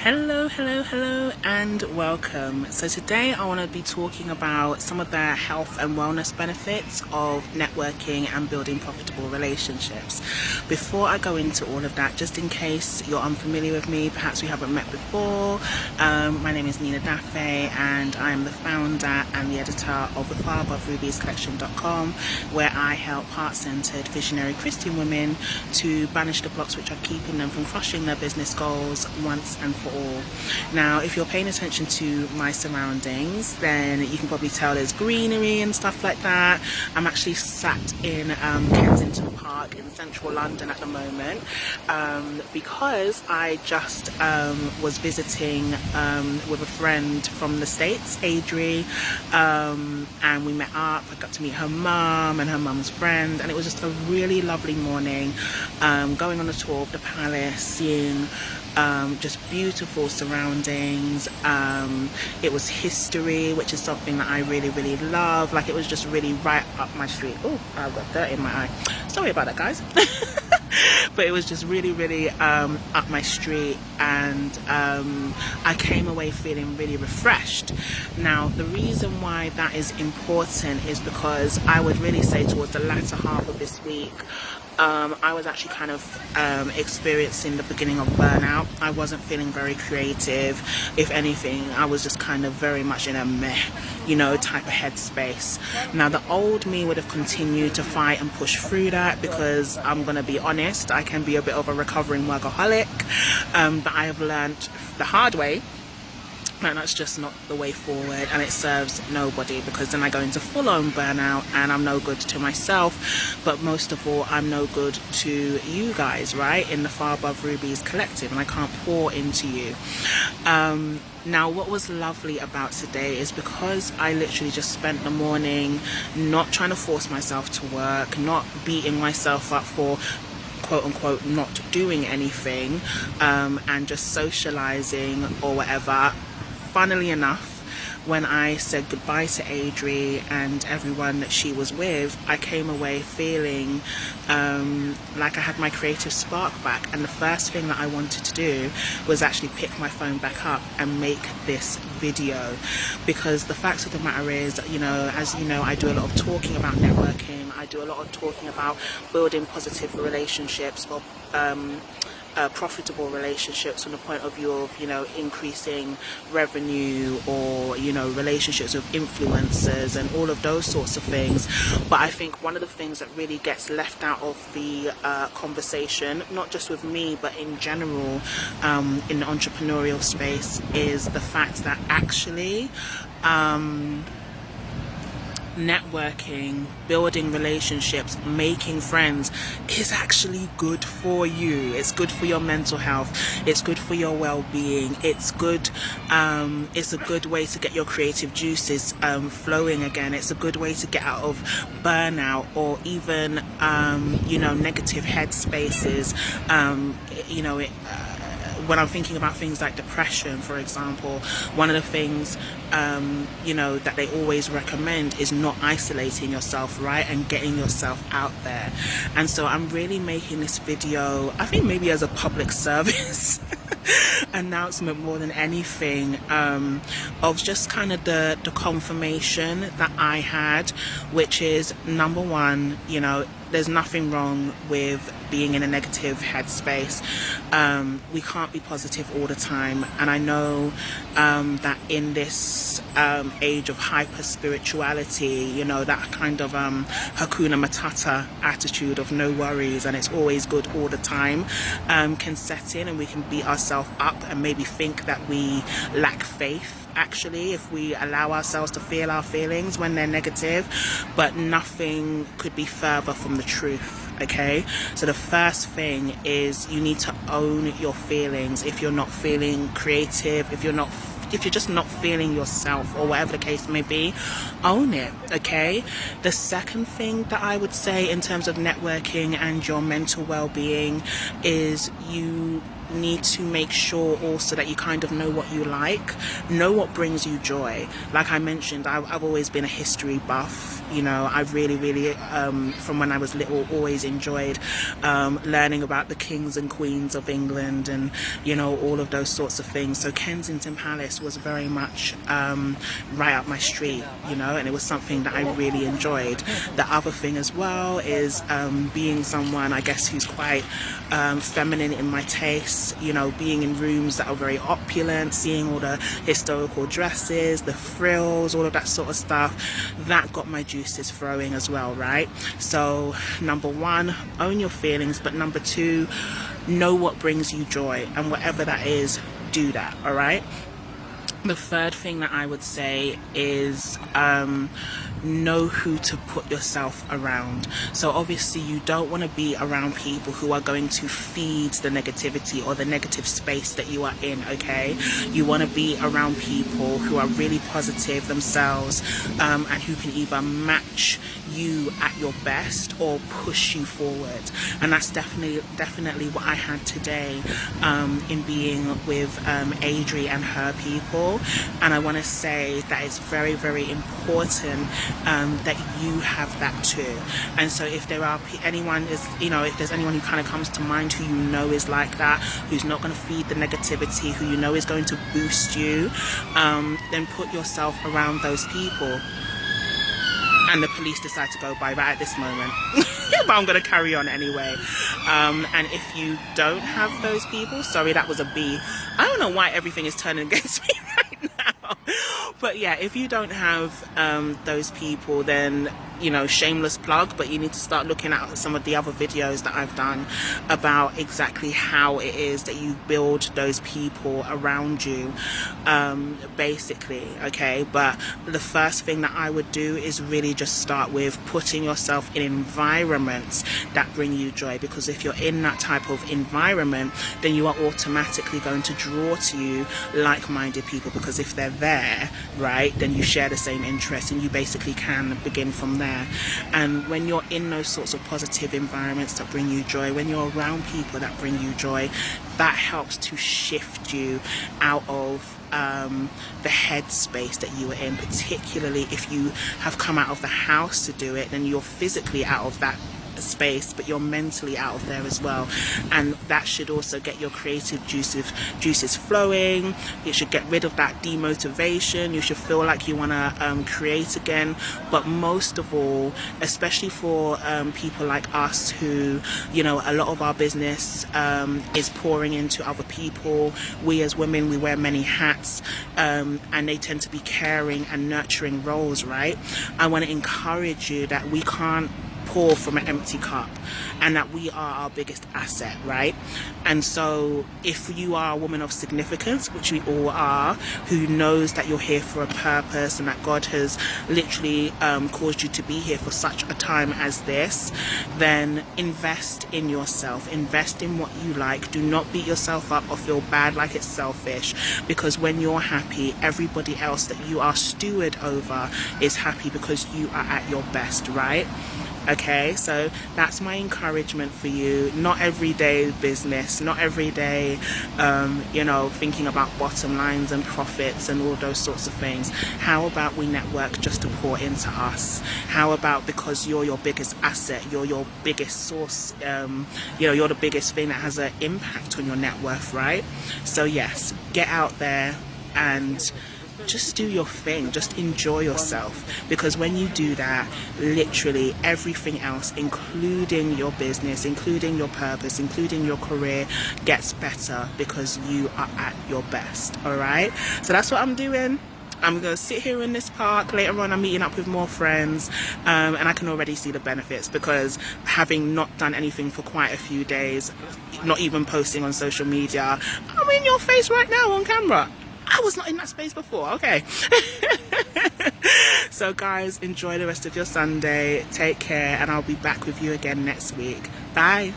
Hello, and welcome. So today I want to be talking about some of the health and wellness benefits of networking and building profitable relationships. Before I go into all of that, just in case you're unfamiliar with me, perhaps we haven't met before, my name is Nina Dafe, and I am the founder and the editor of the collection.com, where I help heart-centered visionary Christian women to banish the blocks which are keeping them from crushing their business goals once and for all. Now, if you're paying attention to my surroundings, then you can probably tell there's greenery and stuff like that. I'm actually sat in Kensington Park in central London at the moment because I just was visiting with a friend from the States, Adri, and we met up. I got to meet her mum and her mum's friend, and it was just a really lovely morning, going on a tour of the palace, seeing just beautiful surroundings. It was history, which is something that I really love. Like, it was just really right up my street. Oh, I've got dirt in my eye, sorry about that, guys. But it was just really up my street, and I came away feeling really refreshed. Now, the reason why that is important is because I would really say towards the latter half of this week, I was actually kind of experiencing the beginning of burnout. I wasn't feeling very creative. If anything, I was just kind of very much in a meh, type of headspace. Now, the old me would have continued to fight and push through that, because I'm going to be honest, I can be a bit of a recovering workaholic, but I have learned the hard way and that's just not the way forward, and it serves nobody, because then I go into full-on burnout and I'm no good to myself, but most of all I'm no good to you guys, right, in the Far Above Rubies collective, and I can't pour into you. Now, what was lovely about today is because I literally just spent the morning not trying to force myself to work, not beating myself up for quote unquote not doing anything, and just socializing or whatever. Funnily enough, when I said goodbye to Adri and everyone that she was with, I came away feeling like I had my creative spark back, and the first thing that I wanted to do was actually pick my phone back up and make this video, because the fact of the matter is, as you know, I do a lot of talking about networking. I do a lot of talking about building positive relationships, or profitable relationships from the point of view of increasing revenue, or relationships with influencers and all of those sorts of things. But I think one of the things that really gets left out of the conversation, not just with me but in general, in the entrepreneurial space, is the fact that actually networking, building relationships, making friends is actually good for you. It's good for your mental health. It's good for your well-being. It's good. It's a good way to get your creative juices flowing again. It's a good way to get out of burnout, or even negative headspaces. When I'm thinking about things like depression, for example, one of the things that they always recommend is not isolating yourself, right, and getting yourself out there. And so I'm really making this video, I think maybe as a public service announcement more than anything, of just kind of the confirmation that I had, which is, number one, there's nothing wrong with being in a negative headspace. We can't be positive all the time, and I know that in this age of hyper spirituality, that kind of Hakuna Matata attitude of no worries and it's always good all the time, can set in, and we can beat ourselves up and maybe think that we lack faith, actually, if we allow ourselves to feel our feelings when they're negative. But nothing could be further from the truth. Okay, so the first thing is you need to own your feelings. If you're not feeling creative, if you're just not feeling yourself, or whatever the case may be, own it. Okay, the second thing that I would say in terms of networking and your mental well-being is you need to make sure also that you kind of know what you like, know what brings you joy. Like I mentioned, I've always been a history buff. You know, I've really from when I was little always enjoyed learning about the kings and queens of England, and you know, all of those sorts of things. So Kensington Palace was very much right up my street, you know, and it was something that I really enjoyed. The other thing as well is being someone, I guess, who's quite feminine in my tastes, you know, being in rooms that are very opulent, seeing all the historical dresses, the frills, all of that sort of stuff, that got my juices flowing as well, right? So number one, own your feelings, but number two, know what brings you joy, and whatever that is, do that. All right. The third thing that I would say is know who to put yourself around. So obviously you don't want to be around people who are going to feed the negativity or the negative space that you are in, okay? You want to be around people who are really positive themselves, and who can either match you at your best or push you forward. And that's definitely what I had today in being with Adri and her people. And I want to say that it's very important that you have that too. And so if there are anyone is, you know, if there's anyone who kind of comes to mind who you know is like that, who's not going to feed the negativity, who you know is going to boost you, then put yourself around those people. And the police decide to go by right at this moment. But I'm going to carry on anyway. And if you don't have those people, sorry, that was a B. I don't know why everything is turning against me right now. But yeah, if you don't have those people, then, you know, shameless plug, but you need to start looking at some of the other videos that I've done about exactly how it is that you build those people around you, basically, okay? But the first thing that I would do is really just start with putting yourself in environments that bring you joy, because if you're in that type of environment, then you are automatically going to draw to you like-minded people, because if they're there, right, then you share the same interests, and you basically can begin from there. And when you're in those sorts of positive environments that bring you joy, when you're around people that bring you joy, that helps to shift you out of the headspace that you were in. Particularly if you have come out of the house to do it, then you're physically out of that space, but you're mentally out of there as well, and that should also get your creative juices flowing. It should get rid of that demotivation. You should feel like you want to create again. But most of all, especially for people like us who, you know, a lot of our business is pouring into other people. We as women, we wear many hats, and they tend to be caring and nurturing roles, right? I want to encourage you that we can't pour from an empty cup, and that we are our biggest asset, right? And so if you are a woman of significance, which we all are, who knows that you're here for a purpose and that God has literally caused you to be here for such a time as this, then invest in yourself, invest in what you like. Do not beat yourself up or feel bad like it's selfish, because when you're happy, everybody else that you are steward over is happy because you are at your best, right? Okay, so that's my encouragement for you. Not everyday business, not every day, you know, thinking about bottom lines and profits and all those sorts of things. How about we network just to pour into us? How about, because you're your biggest asset, you're your biggest source, you know, you're the biggest thing that has an impact on your net worth, right? So yes, get out there and just do your thing, just enjoy yourself, because when you do that, literally everything else, including your business, including your purpose, including your career, gets better because you are at your best. All right, so that's what I'm doing. I'm going to sit here in this park. Later on I'm meeting up with more friends, and I can already see the benefits, because having not done anything for quite a few days, not even posting on social media, I'm in your face right now on camera. I was not in that space before. Okay. So guys, enjoy the rest of your Sunday. Take care, and I'll be back with you again next week. Bye.